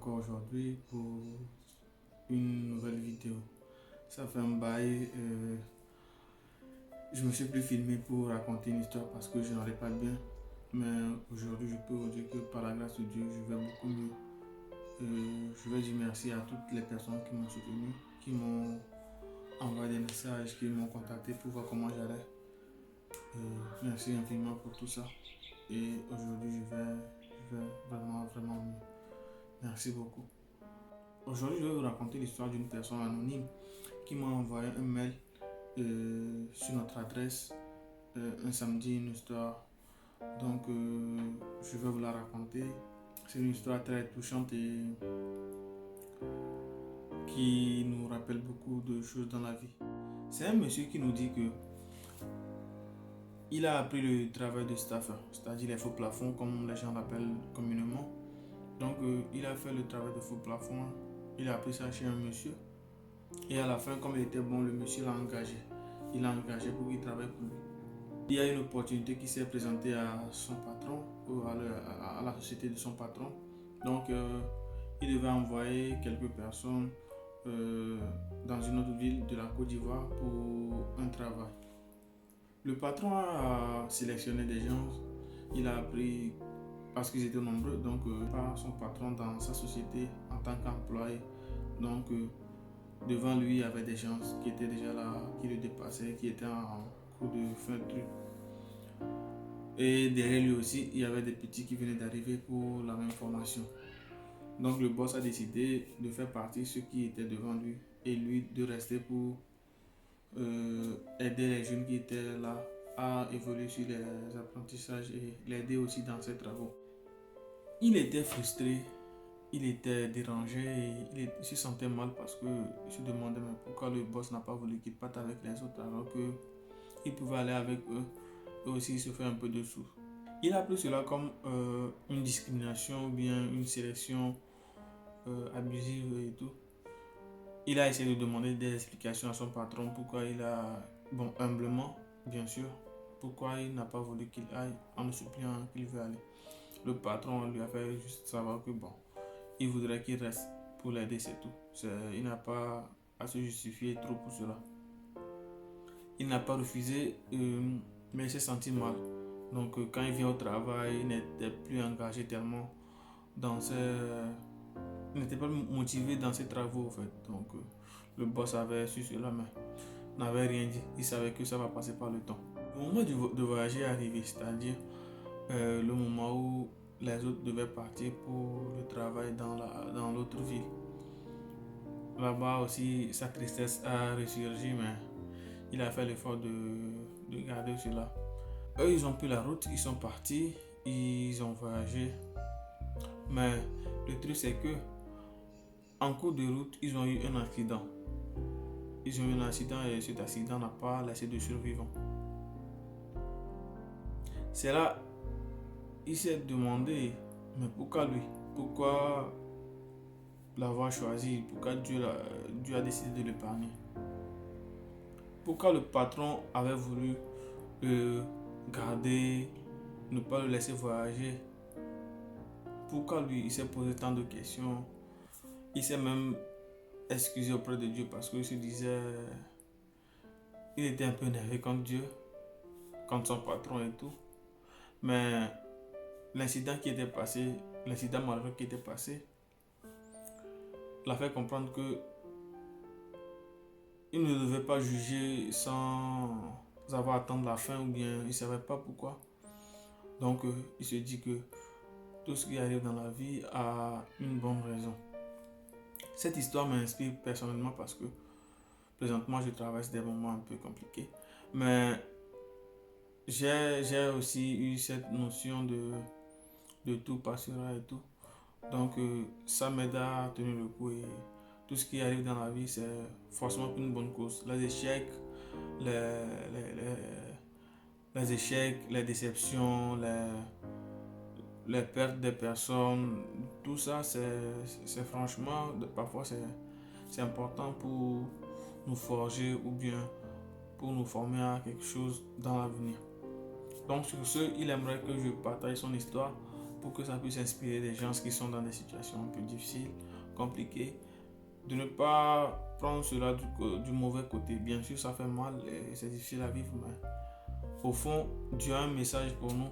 encore aujourd'hui pour une nouvelle vidéo. Ça fait un bail, je me suis plus filmé pour raconter une histoire parce que je n'allais pas bien. Mais aujourd'hui, je peux vous dire que par la grâce de Dieu, je vais beaucoup mieux. Je vais dire merci à toutes les personnes qui m'ont soutenu, qui m'ont envoyé des messages, qui m'ont contacté pour voir comment j'allais. Merci infiniment pour tout ça. Et aujourd'hui, je vais vraiment mieux. Merci beaucoup. Aujourd'hui, je vais vous raconter l'histoire d'une personne anonyme qui m'a envoyé un mail sur notre adresse un samedi, une histoire. Donc, je vais vous la raconter. C'est une histoire très touchante et qui nous rappelle beaucoup de choses dans la vie. C'est un monsieur qui nous dit que il a appris le travail de staffer, c'est-à-dire les faux plafonds, comme les gens l'appellent communément. Donc, il a fait le travail de faux plafond. Il a appris ça chez un monsieur. Et à la fin, comme il était bon, le monsieur l'a engagé. Il l'a engagé pour qu'il travaille pour lui. Il y a une opportunité qui s'est présentée à son patron, ou à la société de son patron. Donc, il devait envoyer quelques personnes dans une autre ville de la Côte d'Ivoire pour un travail. Le patron a sélectionné des gens. Il a appris, parce qu'ils étaient nombreux, donc par son patron dans sa société en tant qu'employé. Donc, devant lui, il y avait des gens qui étaient déjà là, qui le dépassaient, qui étaient en cours de fin de truc. Et derrière lui aussi, il y avait des petits qui venaient d'arriver pour la même formation. Donc le boss a décidé de faire partie ceux qui étaient devant lui et lui de rester pour aider les jeunes qui étaient là à évoluer sur les apprentissages et l'aider aussi dans ses travaux. Il était frustré. Il était dérangé et il se sentait mal parce qu'il se demandait mais pourquoi le boss n'a pas voulu qu'il parte avec les autres alors qu'il pouvait aller avec eux et aussi se faire un peu de sous. Il a pris cela comme une discrimination ou bien une sélection abusive et tout. Il a essayé de demander des explications à son patron pourquoi il a, humblement bien sûr, pourquoi il n'a pas voulu qu'il aille en le suppliant qu'il veut aller. Le patron lui a fait juste savoir que il voudrait qu'il reste pour l'aider, c'est tout. Il n'a pas à se justifier trop pour cela. Il n'a pas refusé, mais il s'est senti mal. Donc quand il vient au travail, il n'était plus engagé tellement dans il n'était pas motivé dans ses travaux en fait. Donc le boss avait su cela, mais n'avait rien dit. Il savait que ça va passer par le temps. Le moment de voyager est arrivé, c'est-à-dire le moment où les autres devaient partir pour le travail dans l'autre ville. Là-bas aussi, sa tristesse a ressurgi, mais il a fait l'effort de garder cela. Eux, ils ont pris la route, ils sont partis, ils ont voyagé. Mais le truc, c'est que en cours de route, ils ont eu un accident. Ils ont eu un accident et cet accident n'a pas laissé de survivants. C'est là, il s'est demandé, mais pourquoi lui? Pourquoi l'avoir choisi? Pourquoi Dieu a décidé de l'épargner? Pourquoi le patron avait voulu le garder, ne pas le laisser voyager? Pourquoi lui? Il s'est posé tant de questions. Il s'est même excusé auprès de Dieu parce qu'il se disait, il était un peu énervé contre Dieu, contre son patron et tout. Mais l'incident malheureux qui était passé, l'a fait comprendre que il ne devait pas juger sans avoir à attendre la fin ou bien il ne savait pas pourquoi. Donc il se dit que tout ce qui arrive dans la vie a une bonne raison. Cette histoire m'inspire personnellement parce que présentement je traverse des moments un peu compliqués. Mais j'ai aussi eu cette notion de tout passera et tout. Donc ça m'aide à tenir le coup et tout ce qui arrive dans la vie c'est forcément pour une bonne cause. Les échecs, les échecs, les déceptions, les pertes des personnes, tout ça c'est franchement, parfois c'est important pour nous forger ou bien pour nous former à quelque chose dans l'avenir. Donc sur ce, il aimerait que je partage son histoire pour que ça puisse inspirer des gens qui sont dans des situations un peu difficiles, compliquées. De ne pas prendre cela du mauvais côté. Bien sûr, ça fait mal et c'est difficile à vivre, mais au fond, Dieu a un message pour nous.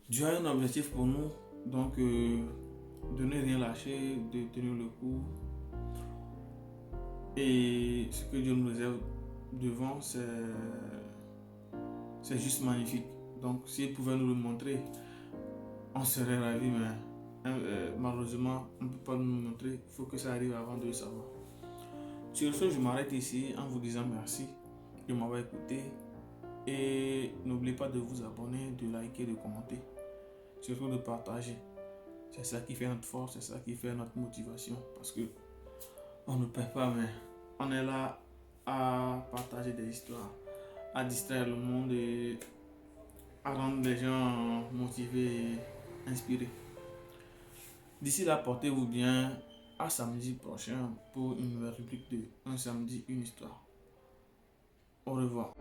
Dieu a un objectif pour nous. Donc, de ne rien lâcher, de tenir le coup. Et ce que Dieu nous réserve devant, c'est juste magnifique. Donc, s'il pouvait nous le montrer, on serait ravis, mais malheureusement, on ne peut pas nous le montrer. Il faut que ça arrive avant de le savoir. Sur ce, je m'arrête ici en vous disant merci de m'avoir écouté. Et n'oubliez pas de vous abonner, de liker, de commenter. Surtout de partager. C'est ça qui fait notre force, c'est ça qui fait notre motivation. Parce que on ne perd pas, mais on est là à partager des histoires, à distraire le monde et à rendre les gens motivés et inspirés. D'ici là, portez-vous bien. À samedi prochain pour une nouvelle rubrique de Un samedi, une histoire. Au revoir.